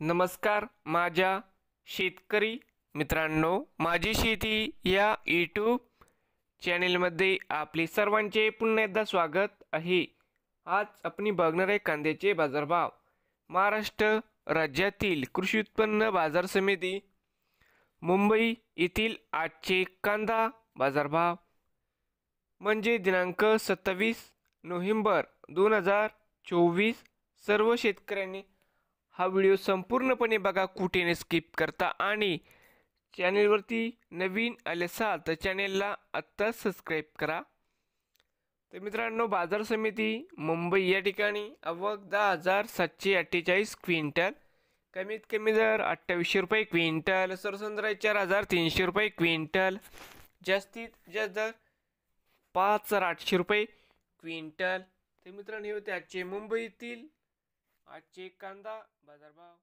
नमस्कार माझ्या शेतकरी मित्रांनो, माझी शेती या यूट्यूब चॅनेलमध्ये आपले सर्वांचे पुन्हा एकदा स्वागत आहे। आज आपण बघणार आहे कांद्याचे बाजारभाव। महाराष्ट्र राज्यातील कृषी उत्पन्न बाजार समिती मुंबई येथील आजचे कांदा बाजारभाव म्हणजे दिनांक 27 नोव्हेंबर 2024। सर्व शेतकऱ्यांनी हा व्हिडिओ संपूर्णपणे बघा, कुठेने स्किप करता, आणि चॅनेलवरती नवीन आले असाल तर चॅनेलला आत्ता सबस्क्राईब करा। तर मित्रांनो, बाजार समिती मुंबई या ठिकाणी आवक 10,748 क्विंटल, कमीत कमी दर 2800 रुपये क्विंटल, सरसंद्राई 4,300 रुपये क्विंटल, जास्तीत जास्त दर 5,800 रुपये क्विंटल। तर मित्रांनो, हे होते आजचे मुंबईतील आजचे कांदा बाजारभाव।